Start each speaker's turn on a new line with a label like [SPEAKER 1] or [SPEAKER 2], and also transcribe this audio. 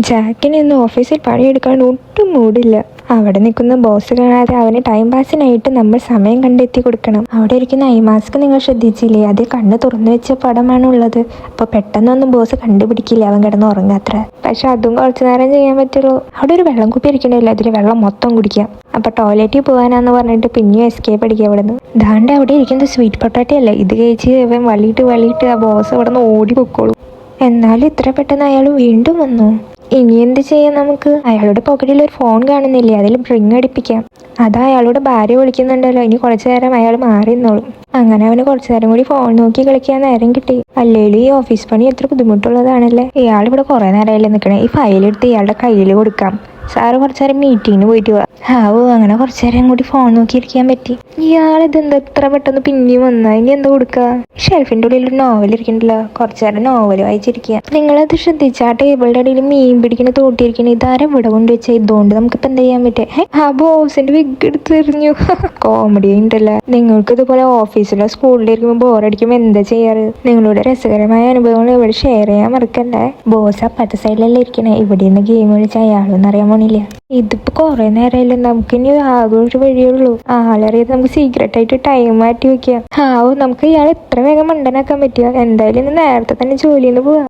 [SPEAKER 1] ജാക്കിന് ഇന്ന് ഓഫീസിൽ പണിയെടുക്കാൻ ഒട്ടും മൂടില്ല. അവിടെ നിൽക്കുന്ന ബോസ് കാണാതെ അവന് ടൈം പാസിനായിട്ട് നമ്മൾ സമയം കണ്ടെത്തി കൊടുക്കണം. അവിടെ ഇരിക്കുന്ന ഐ മാസ്ക് നിങ്ങൾ ശ്രദ്ധിച്ചില്ലേ? അത് കണ്ണ് തുറന്നു വെച്ച പടമാണ് ഉള്ളത്. അപ്പോൾ പെട്ടെന്നൊന്നും ബോസ് കണ്ടുപിടിക്കില്ല അവൻ കിടന്ന് ഉറങ്ങാത്ര. പക്ഷെ അതും കുറച്ചു നേരം ചെയ്യാൻ പറ്റുള്ളൂ. അവിടെ ഒരു വെള്ളം കുപ്പി ഇരിക്കണല്ലോ, അതിൽ വെള്ളം മൊത്തം കുടിക്കാം. അപ്പോൾ ടോയ്ലറ്റിൽ പോകാനാന്ന് പറഞ്ഞിട്ട് പിന്നെയും എസ്കേപ്പ് അടിക്കുക അവിടെ നിന്ന്. ദാണ്ട് അവിടെ ഇരിക്കുന്നത് സ്വീറ്റ് പൊട്ടാറ്റോ അല്ലേ, ഇത് കഴിച്ച് അവൻ വള്ളിയിട്ട് ആ ബോസ് അവിടെ നിന്ന് ഓടി പൊക്കോളൂ. എന്നാലും ഇത്ര പെട്ടെന്ന് അയാൾ വീണ്ടും വന്നു. ഇനി എന്ത് ചെയ്യാം നമുക്ക്? അയാളുടെ പോക്കറ്റിൽ ഒരു ഫോൺ കാണുന്നില്ലേ, അതിൽ റിങ് അടിപ്പിക്കാം. അതാ അയാളുടെ ഭാര്യ വിളിക്കുന്നുണ്ടല്ലോ, ഇനി കുറച്ചു നേരം അയാൾ മാറി നിന്നോളും. അങ്ങനെ അവന് കുറച്ചു നേരം കൂടി ഫോൺ നോക്കി കളിക്കാൻ നേരം കിട്ടി. അല്ലേലും ഈ ഓഫീസ് പണി എത്ര ബുദ്ധിമുട്ടുള്ളതാണല്ലേ. ഇയാളിവിടെ കുറെ നേരമായില്ലേ നിൽക്കണേ. ഈ ഫയലെടുത്ത് ഇയാളുടെ കയ്യിൽ കൊടുക്കാം. സാറ് കുറച്ചു നേരം മീറ്റിങ്ങിന് പോയിട്ട് പോവാ. അങ്ങനെ കുറച്ചു നേരം കൂടി ഫോൺ നോക്കിയിരിക്കാൻ പറ്റി. ഇയാളിതെന്താ ഇത്ര പെട്ടെന്ന് പിന്നെയും വന്നാ? ഇനി എന്താ കൊടുക്കുക? ഷെൽഫിന്റെ ഉള്ളിൽ ഒരു നോവൽ ഇരിക്കണ്ടല്ലോ, കുറച്ചു നേരം നോവൽ വായിച്ചിരിക്കുക. നിങ്ങളത് ശ്രദ്ധിച്ച ആ ടേബിളിന്റെ അടിയിൽ മീൻ പിടിക്കണ തോട്ടിയിരിക്കണ ഇതാരം ഇവിടെ കൊണ്ട് വെച്ചാൽ ഇതുകൊണ്ട് നമുക്കിപ്പോൾ എന്ത് ചെയ്യാൻ പറ്റേ? ആ ബോസിന്റെ വിഗ് എടുത്ത് എറിഞ്ഞു. കോമഡി ഉണ്ടല്ലോ. നിങ്ങൾക്ക് ഇതുപോലെ ഓഫീസിലോ സ്കൂളിലിരിക്കുമ്പോൾ ബോറടിക്കുമ്പോൾ എന്താ ചെയ്യാറ്? നിങ്ങളുടെ രസകരമായ അനുഭവങ്ങൾ ഇവിടെ ഷെയർ ചെയ്യാൻ മറക്കണ്ടേ. ബോസ് അപ്പത്തെ സൈഡിലല്ലേ ഇരിക്കണേ, ഇവിടെ നിന്ന് ഗെയിം കളിച്ച അയാളൊന്നും അറിയാൻ പോണില്ല. ഇതിപ്പോ കുറെ നേരമായില്ലേ, നമുക്കിനി ആകെ ഒരു വഴിയുള്ളൂ. ആളറിയാതെ നമുക്ക് സീക്രട്ട് ആയിട്ട് ടൈം മാറ്റി വെക്കാം. നമുക്ക് ഇയാൾ എത്ര വേഗം മണ്ടനാക്കാൻ പറ്റുക. എന്തായാലും ഇന്ന് നേരത്തെ തന്നെ ജോലിയിൽ നിന്ന് പോവാം.